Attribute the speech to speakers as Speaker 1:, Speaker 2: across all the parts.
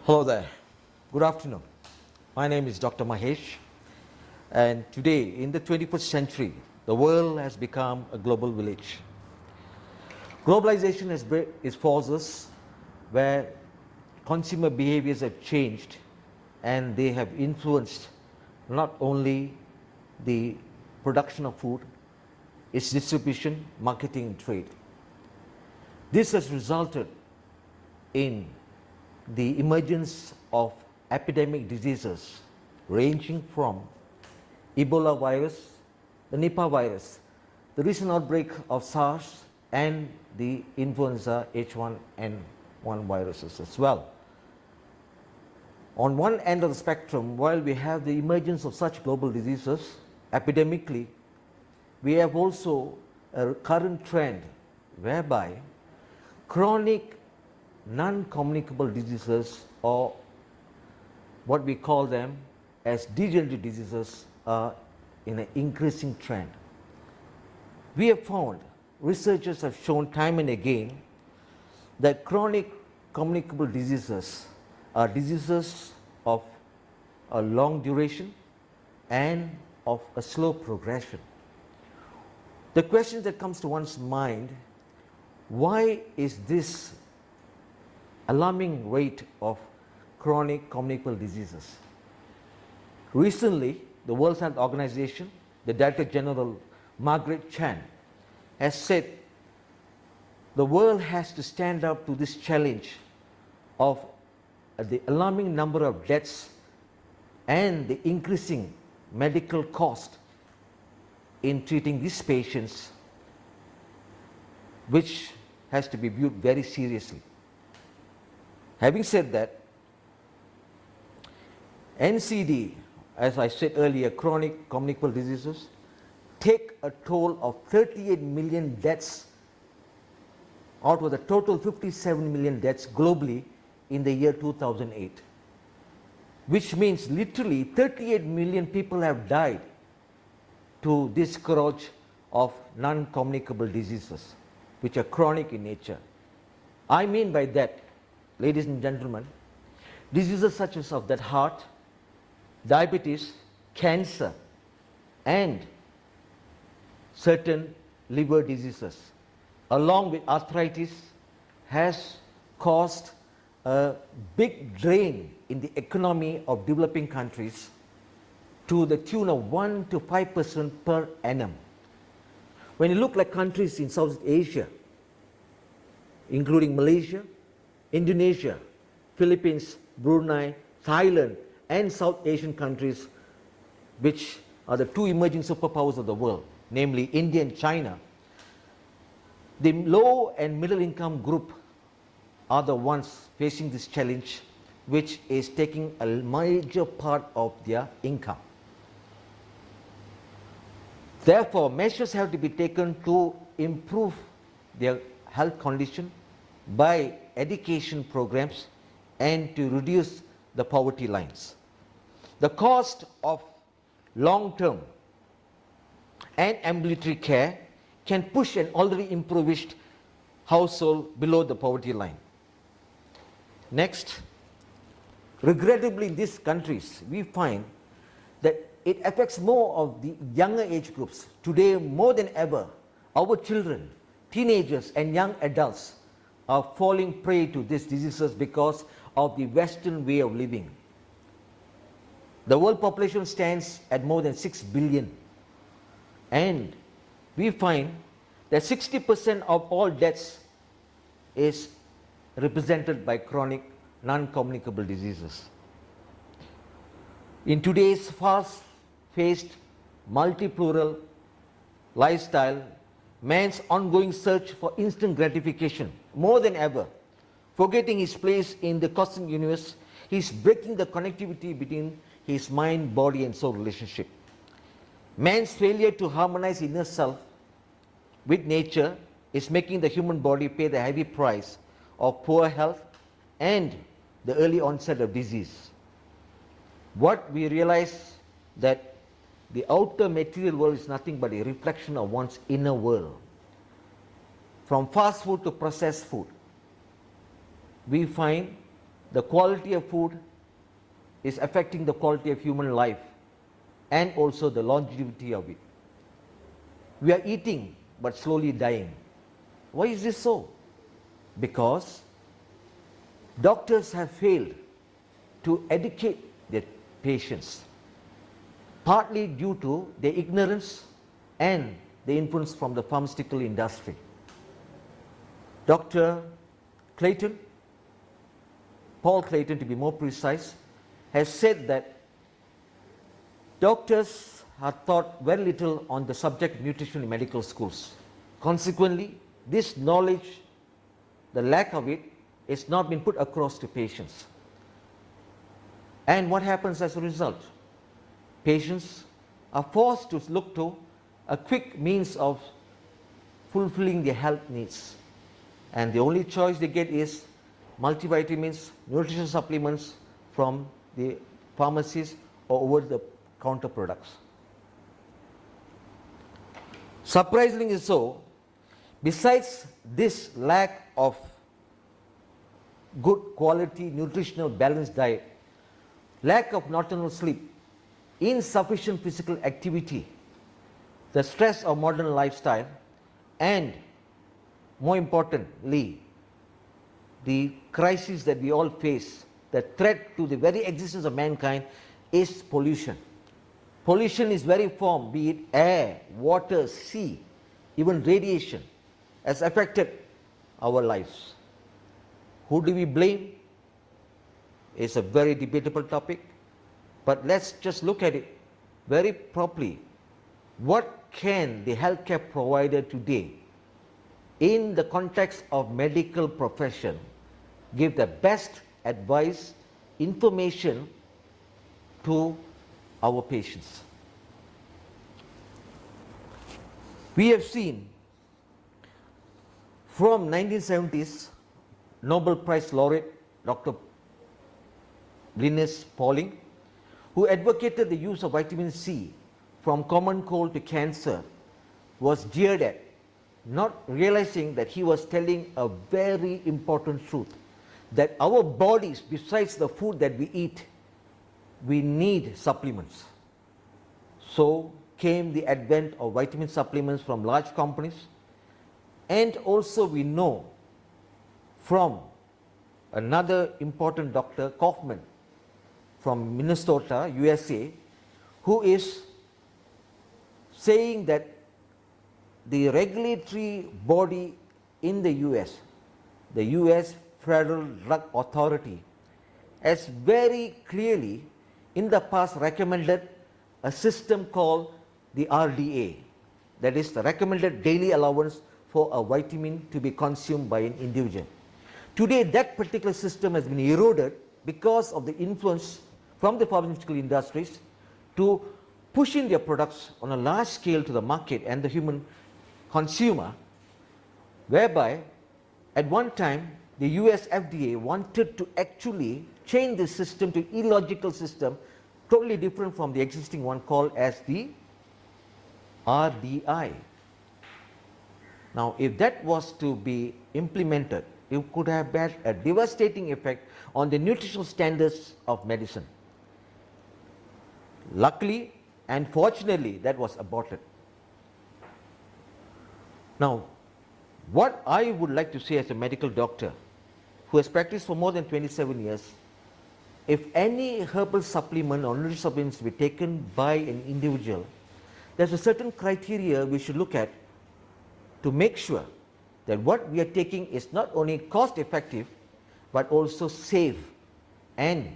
Speaker 1: Hello there. Good afternoon. My name is Dr. Mahesh, and today, in the 21st century, the world has become a global village. Globalization is forces where consumer behaviors have changed and they have influenced not only the production of food, its distribution, marketing, and trade. This has resulted in the emergence of epidemic diseases ranging from Ebola virus, the Nipah virus, the recent outbreak of SARS, and the influenza H1N1 viruses as well. On one end of the spectrum, while we have the emergence of such global diseases epidemically, we have also a current trend whereby chronic non-communicable diseases, or what we call them as degenerative diseases, are in an increasing trend. We have found, researchers have shown time and again, that chronic communicable diseases are diseases of a long duration and of a slow progression. The question that comes to one's mind, why is this alarming rate of chronic communicable diseases? Recently, the World Health Organization, the Director General Margaret Chan, has said the world has to stand up to this challenge of the alarming number of deaths and the increasing medical cost in treating these patients, which has to be viewed very seriously. Having said that, NCD, as I said earlier, chronic communicable diseases, take a toll of 38 million deaths out of the total 57 million deaths globally in the year 2008, which means literally 38 million people have died to this scourge of non-communicable diseases, which are chronic in nature. I mean by that, ladies and gentlemen, diseases such as of that heart, diabetes, cancer, and certain liver diseases, along with arthritis, has caused a big drain in the economy of developing countries to the tune of 1 to 5% per annum. When you look like countries in Southeast Asia, including Malaysia, Indonesia, Philippines, Brunei, Thailand, and South Asian countries, which are the two emerging superpowers of the world, namely India and China, the low and middle income group are the ones facing this challenge, which is taking a major part of their income. Therefore, measures have to be taken to improve their health condition by education programs and to reduce the poverty lines. The cost of long-term and ambulatory care can push an already impoverished household below the poverty line. Next, regrettably in these countries, we find that it affects more of the younger age groups. Today, more than ever, our children, teenagers, and young adults are falling prey to these diseases because of the Western way of living. The world population stands at more than 6 billion, and we find that 60% of all deaths is represented by chronic non-communicable diseases. In today's fast-paced, multi-plural lifestyle, man's ongoing search for instant gratification, more than ever, forgetting his place in the cosmic universe, he is breaking the connectivity between his mind, body, and soul relationship. Man's failure to harmonize inner self with nature is making the human body pay the heavy price of poor health and the early onset of disease. What we realize that the outer material world is nothing but a reflection of one's inner world. From fast food to processed food, we find the quality of food is affecting the quality of human life and also the longevity of it. We are eating but slowly dying. Why is this so? Because doctors have failed to educate their patients, partly due to their ignorance and the influence from the pharmaceutical industry. Dr. Clayton, Paul Clayton to be more precise, has said that doctors are taught very little on the subject of nutrition in medical schools. Consequently, this knowledge, the lack of it, is not been put across to patients. And what happens as a result? Patients are forced to look to a quick means of fulfilling their health needs. And the only choice they get is multivitamins, nutrition supplements from the pharmacies or over-the-counter products. Surprisingly so, besides this lack of good quality nutritional balanced diet, lack of nocturnal sleep, insufficient physical activity, the stress of modern lifestyle, and more importantly, the crisis that we all face, the threat to the very existence of mankind, is pollution. Pollution is very form, be it air, water, sea, even radiation, has affected our lives. Who do we blame? It's a very debatable topic, but let's just look at it very properly. What can the healthcare provider today, in the context of medical profession, give the best advice, information to our patients? We have seen from 1970s Nobel Prize laureate Dr. Linus Pauling, who advocated the use of vitamin C from common cold to cancer, was jeered at, not realizing that he was telling a very important truth, that our bodies, besides the food that we eat, we need supplements. So came the advent of vitamin supplements from large companies, and also we know from another important doctor, Kaufman, from Minnesota, USA, who is saying that the regulatory body in the US, the US Federal Drug Authority, has very clearly in the past recommended a system called the RDA, that is the recommended daily allowance for a vitamin to be consumed by an individual. Today that particular system has been eroded because of the influence from the pharmaceutical industries to push in their products on a large scale to the market and the human consumer, whereby at one time the US FDA wanted to actually change the system to illogical system, totally different from the existing one called as the RDI. Now, if that was to be implemented, it could have had a devastating effect on the nutritional standards of medicine. Luckily and fortunately, that was aborted. Now, what I would like to say as a medical doctor who has practiced for more than 27 years, if any herbal supplement or nutritional supplements to be taken by an individual, there's a certain criteria we should look at to make sure that what we are taking is not only cost effective but also safe and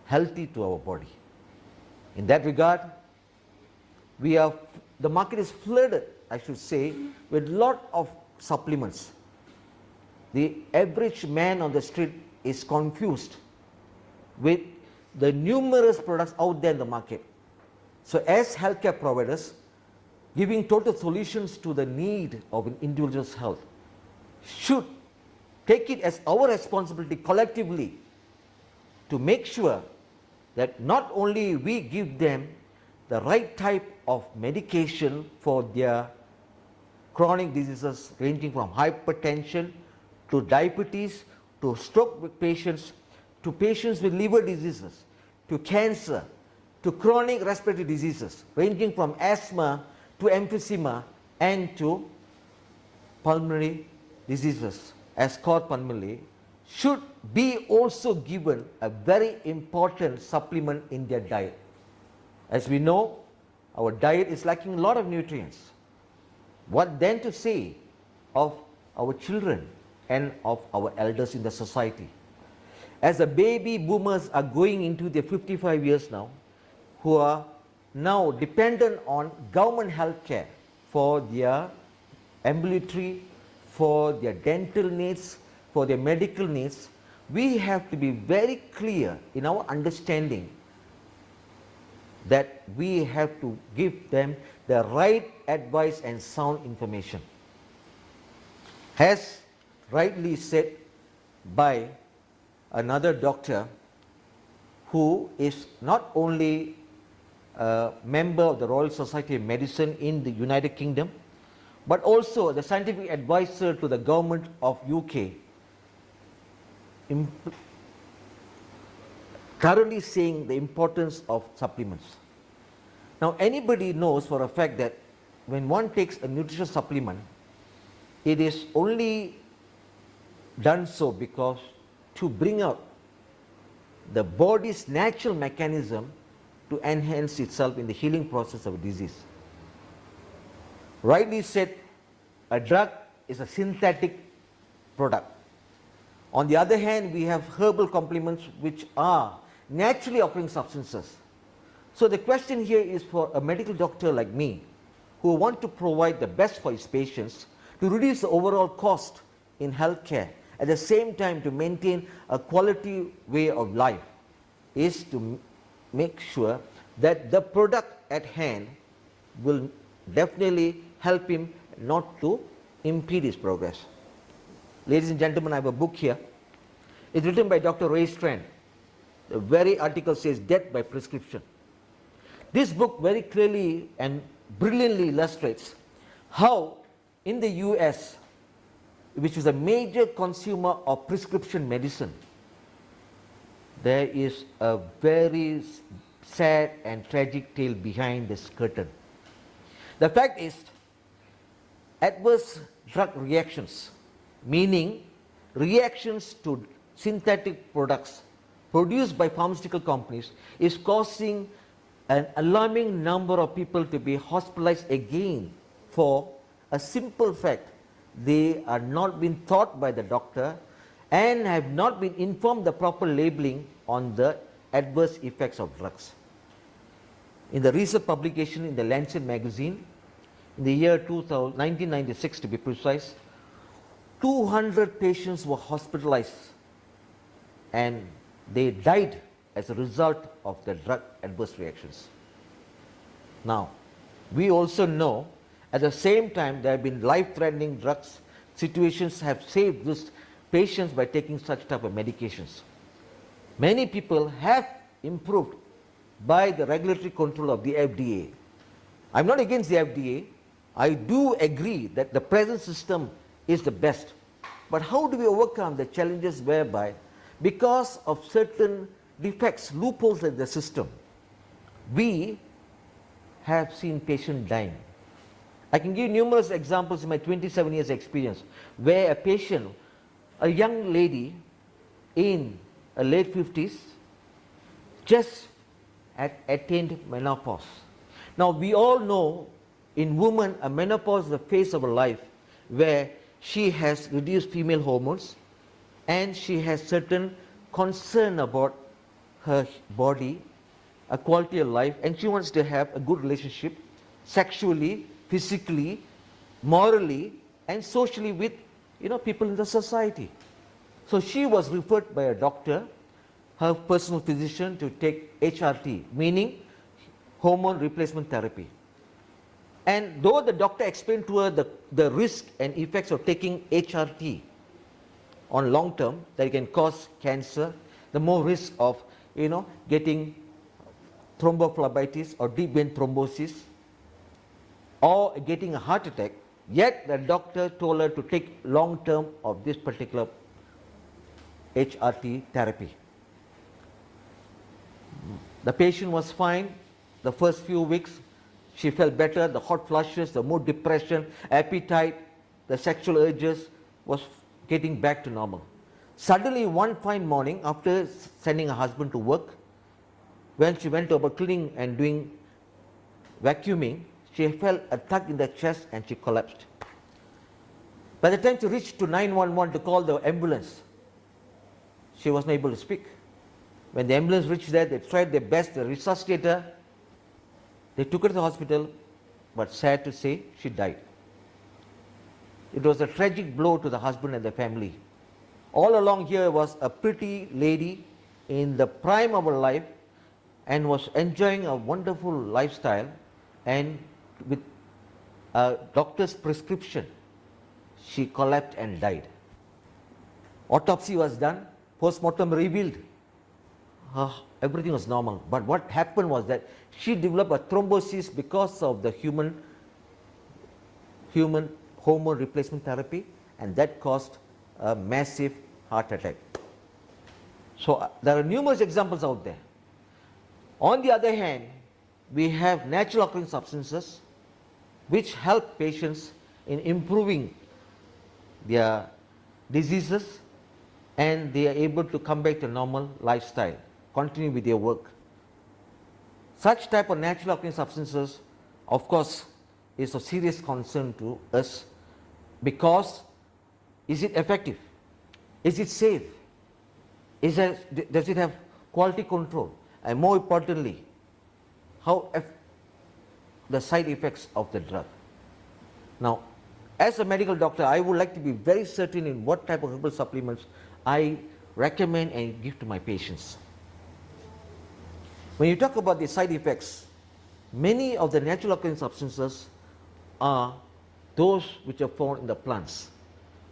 Speaker 1: healthy to our body. In that regard, the market is flooded, I should say, with a lot of supplements. The average man on the street is confused with the numerous products out there in the market. So as healthcare providers, giving total solutions to the need of an individual's health should take it as our responsibility collectively to make sure that not only we give them the right type of medication for their chronic diseases ranging from hypertension to diabetes to stroke patients, to patients with liver diseases, to cancer, to chronic respiratory diseases ranging from asthma to emphysema and to pulmonary diseases as called pulmonary, should be also given a very important supplement in their diet. As we know, our diet is lacking a lot of nutrients. What then to say of our children and of our elders in the society? As the baby boomers are going into their 55 years now, who are now dependent on government health care for their ambulatory, for their dental needs, for their medical needs, we have to be very clear in our understanding that we have to give them the right advice and sound information. As rightly said by another doctor who is not only a member of the Royal Society of Medicine in the United Kingdom, but also the scientific advisor to the government of UK, thoroughly saying the importance of supplements. Now, anybody knows for a fact that when one takes a nutrition supplement, it is only done so because to bring out the body's natural mechanism to enhance itself in the healing process of a disease. Rightly said, a drug is a synthetic product. On the other hand, we have herbal complements which are naturally occurring substances. So the question here is for a medical doctor like me, who want to provide the best for his patients, to reduce the overall cost in healthcare, at the same time to maintain a quality way of life, is to make sure that the product at hand will definitely help him not to impede his progress. Ladies and gentlemen, I have a book here. It's written by Dr. Ray Strand. The very article says death by prescription. This book very clearly and brilliantly illustrates how in the US, which is a major consumer of prescription medicine, there is a very sad and tragic tale behind this curtain. The fact is, adverse drug reactions, meaning reactions to synthetic products produced by pharmaceutical companies, is causing an alarming number of people to be hospitalized again for a simple fact: they are not being taught by the doctor and have not been informed the proper labeling on the adverse effects of drugs. In the recent publication in the Lancet magazine, in the year 1996 to be precise, 200 patients were hospitalized and they died as a result of the drug adverse reactions. Now, we also know at the same time there have been life-threatening drugs. Situations have saved these patients by taking such type of medications. Many people have improved by the regulatory control of the FDA. I'm not against the FDA. I do agree that the present system is the best. But how do we overcome the challenges whereby, because of certain defects, loopholes in the system, we have seen patients dying? I can give numerous examples in my 27 years experience where a patient, a young lady in her late 50s, just had attained menopause. Now we all know in women a menopause is the phase of her life where she has reduced female hormones and she has certain concern about her body, a quality of life, and she wants to have a good relationship sexually, physically, morally, and socially with people in the society. So she was referred by a doctor, her personal physician, to take HRT, meaning hormone replacement therapy. And though the doctor explained to her the risk and effects of taking HRT on long term, that it can cause cancer, the more risk of getting thrombophlebitis or deep vein thrombosis, or getting a heart attack, yet the doctor told her to take long term of this particular HRT therapy. The patient was fine the first few weeks. She felt better, the hot flushes, the mood depression, appetite, the sexual urges was getting back to normal. Suddenly, one fine morning, after sending her husband to work, when she went over cleaning and doing vacuuming, she felt a tug in the chest and she collapsed. By the time she reached to 911 to call the ambulance, she was not able to speak. When the ambulance reached there, they tried their best, the resuscitator, they took her to the hospital, but sad to say, she died. It was a tragic blow to the husband and the family. All along here was a pretty lady in the prime of her life and was enjoying a wonderful lifestyle, and with a doctor's prescription, she collapsed and died. Autopsy was done, post-mortem revealed everything was normal. But what happened was that she developed a thrombosis because of the human hormone replacement therapy, and that caused a massive heart attack. So there are numerous examples out there. On the other hand, we have natural occurring substances which help patients in improving their diseases, and they are able to come back to normal lifestyle, continue with their work. Such type of natural occurring substances, of course, is of serious concern to us, because is it effective? Is it safe? Does it have quality control? And more importantly, how the side effects of the drug. Now, as a medical doctor, I would like to be very certain in what type of herbal supplements I recommend and give to my patients. When you talk about the side effects, many of the natural occurring substances are those which are found in the plants,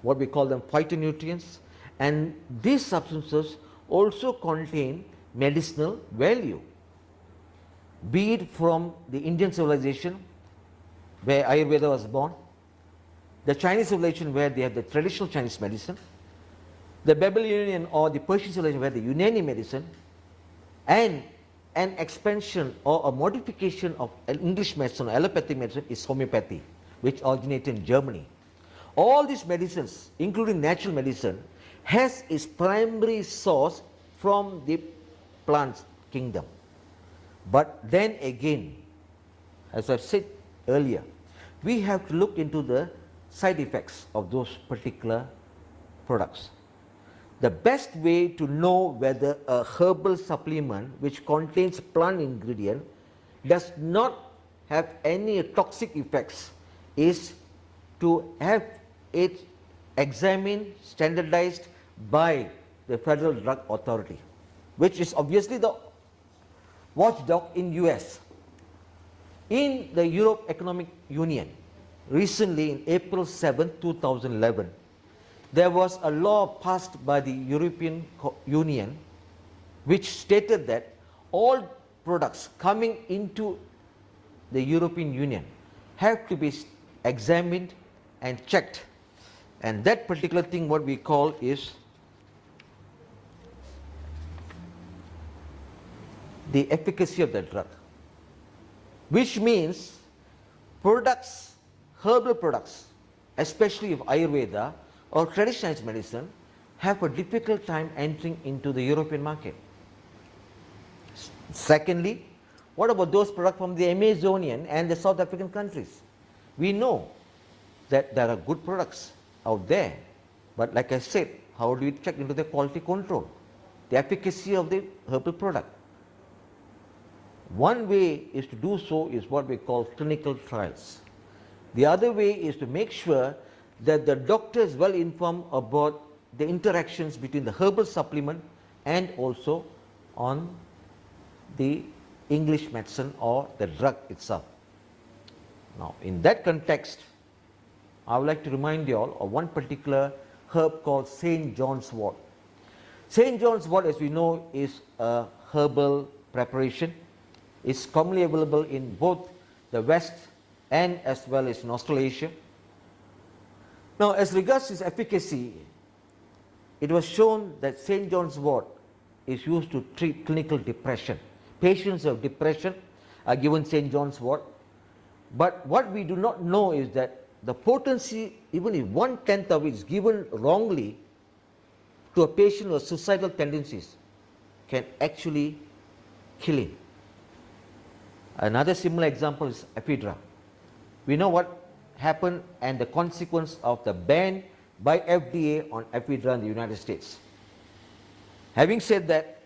Speaker 1: what we call them phytonutrients, and these substances also contain medicinal value, be it from the Indian civilization where Ayurveda was born, the Chinese civilization where they have the traditional Chinese medicine, the Babylonian or the Persian civilization where the Unani medicine, and an expansion or a modification of English medicine or allopathic medicine is homeopathy, which originated in Germany. All these medicines, including natural medicine, has its primary source from the plant kingdom. But then again, as I said earlier, we have to look into the side effects of those particular products. The best way to know whether a herbal supplement which contains plant ingredient does not have any toxic effects is to have it examined, standardized by the Federal Drug Authority, which is obviously the watchdog in US. In the Europe Economic Union, recently in April 7, 2011, there was a law passed by the European Union which stated that all products coming into the European Union have to be examined and checked, and that particular thing what we call is the efficacy of the drug, which means products, herbal products, especially of Ayurveda or traditional medicine, have a difficult time entering into the European market. Secondly, what about those products from the Amazonian and the South African countries? We know that there are good products out there, but like I said, how do we check into the quality control, the efficacy of the herbal product? One way is to do so is what we call clinical trials. The other way is to make sure that the doctor is well informed about the interactions between the herbal supplement and also on the English medicine or the drug itself. Now, in that context, I would like to remind you all of one particular herb called St. John's wort. St. John's wort, as we know, is a herbal preparation. It's commonly available in both the West and as well as in Australasia. Now, as regards its efficacy, it was shown that St. John's wort is used to treat clinical depression. Patients of depression are given St. John's wort. But what we do not know is that the potency, even if 1/10 of it is given wrongly to a patient with suicidal tendencies, can actually kill him. Another similar example is ephedra. We know what happened and the consequence of the ban by FDA on ephedra in the United States. Having said that,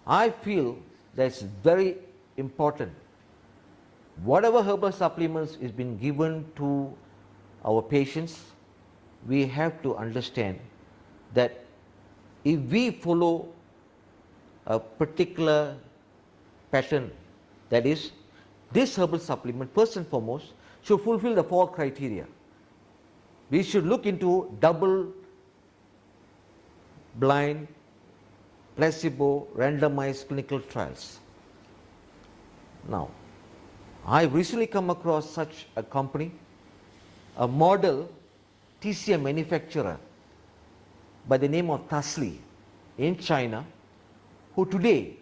Speaker 1: I feel that it's very important, whatever herbal supplements is being given to our patients, we have to understand that if we follow a particular pattern, that is, this herbal supplement first and foremost should fulfill the 4 criteria. We should look into double blind, placebo, randomized clinical trials. Now, I recently come across such a company, a model TCM manufacturer by the name of Tasly in China, who today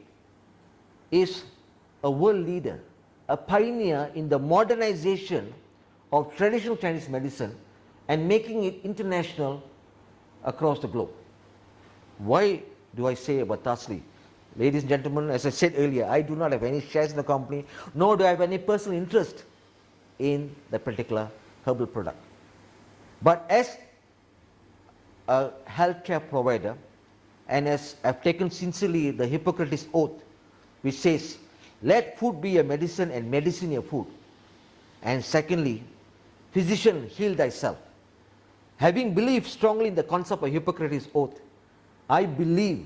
Speaker 1: is a world leader, a pioneer in the modernization of traditional Chinese medicine and making it international across the globe. Why do I say about Tasly? Ladies and gentlemen, as I said earlier, I do not have any shares in the company, nor do I have any personal interest in that particular herbal product. But as a healthcare provider, and as I've taken sincerely the Hippocrates oath, which says, let food be a medicine and medicine a food. And secondly, physician, heal thyself. Having believed strongly in the concept of Hippocrates oath, I believe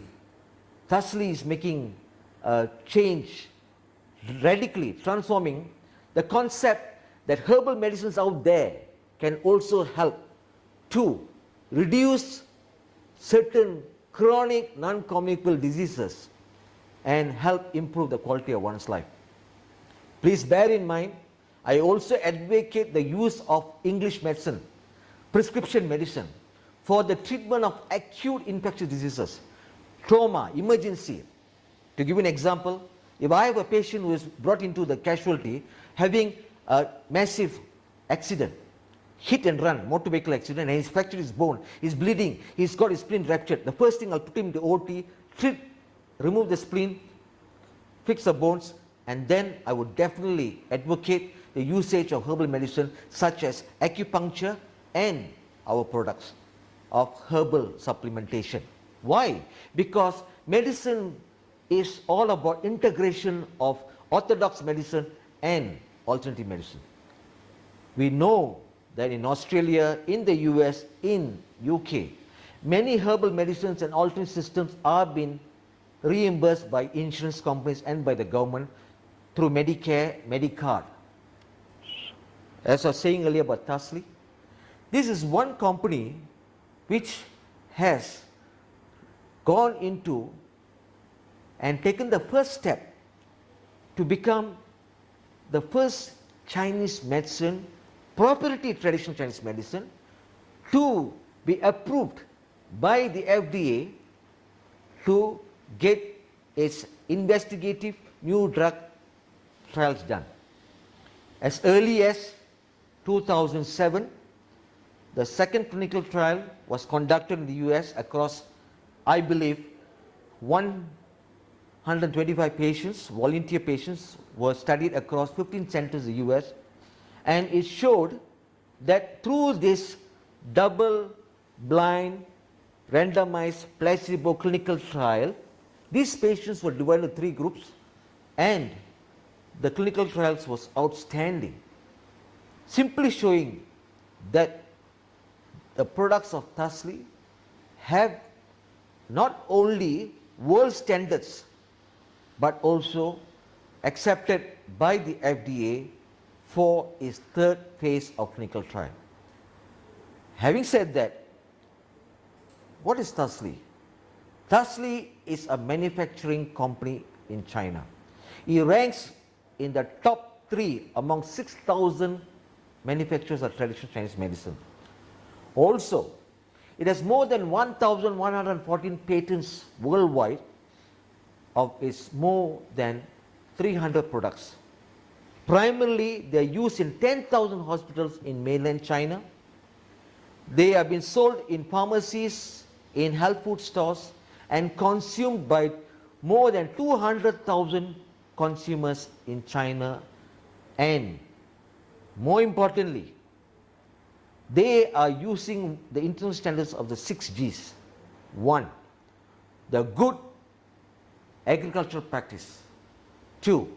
Speaker 1: Tasly is making a change, radically transforming the concept that herbal medicines out there can also help to reduce certain chronic non-communicable diseases and help improve the quality of one's life. Please bear in mind, I also advocate the use of English medicine, prescription medicine, for the treatment of acute infectious diseases, trauma, emergency. To give you an example, if I have a patient who is brought into the casualty having a massive accident, hit and run, motor vehicle accident, and he's fractured his bone, he's bleeding, he's got his spleen ruptured, the first thing I'll put him into OT, treat, remove the spleen, fix the bones, and then I would definitely advocate the usage of herbal medicine such as acupuncture and our products of herbal supplementation. Why? Because medicine is all about integration of orthodox medicine and alternative medicine. We know that in Australia, in the US, in UK, many herbal medicines and alternate systems are being reimbursed by insurance companies and by the government through Medicare, Medicare. As I was saying earlier about Tasly, this is one company which has gone into and taken the first step to become the first Chinese medicine, proprietary traditional Chinese medicine, to be approved by the FDA to get its investigative new drug trials done. As early as 2007, the second clinical trial was conducted in the US across, I believe, 125 patients, volunteer patients, were studied across 15 centers in the US, and it showed that through this double-blind, randomized, placebo clinical trial, these patients were divided into 3 groups, and the clinical trials was outstanding, simply showing that the products of Tasly have not only world standards but also accepted by the FDA for its 3rd phase of clinical trial. Having said that, what is Tasly? Tasly is a manufacturing company in China. It ranks in the top 3 among 6,000 manufacturers of traditional Chinese medicine. Also, It has more than 1,114 patents worldwide of its more than 300 products. Primarily, they are used in 10,000 hospitals in mainland China. They have been sold in pharmacies, in health food stores, and consumed by more than 200,000 consumers in China. And more importantly, they are using the international standards of the 6 Gs. 1, the good agricultural practice. 2,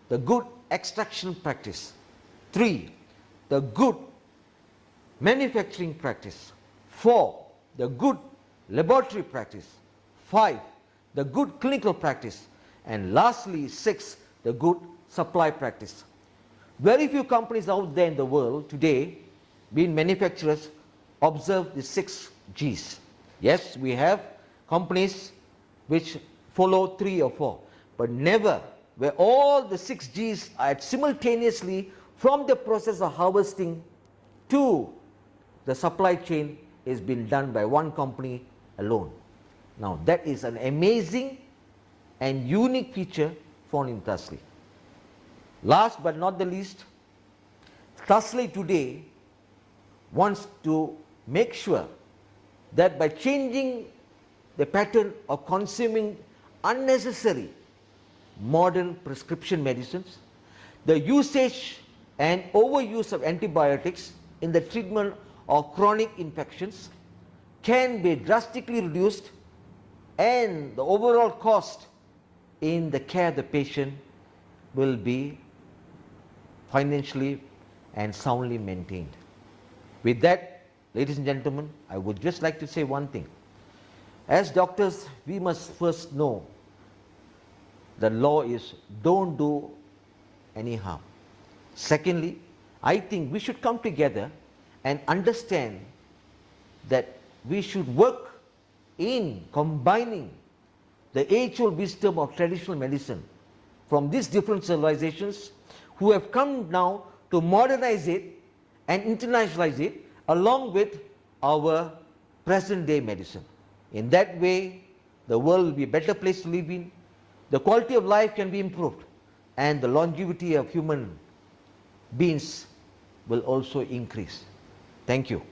Speaker 1: the good extraction practice. 3, the good manufacturing practice. 4, the good laboratory practice. 5, the good clinical practice. And lastly, 6, the good supply practice. Very few companies out there in the world today, being manufacturers, observe the 6 Gs. Yes, we have companies which follow 3 or 4, but never where all the 6 Gs are simultaneously from the process of harvesting to the supply chain is being done by one company alone. Now that is an amazing and unique feature found in Tasly. Last but not the least, Tasly today wants to make sure that by changing the pattern of consuming unnecessary modern prescription medicines, the usage and overuse of antibiotics in the treatment of chronic infections can be drastically reduced, and the overall cost in the care of the patient will be financially and soundly maintained. With that, ladies and gentlemen, I would just like to say one thing. As doctors, we must first know the law is don't do any harm. Secondly, I think we should come together and understand that we should work in combining the age-old wisdom of traditional medicine from these different civilizations who have come now to modernize it and internationalize it along with our present day medicine. In that way, the world will be a better place to live in, the quality of life can be improved, and the longevity of human beings will also increase. Thank you.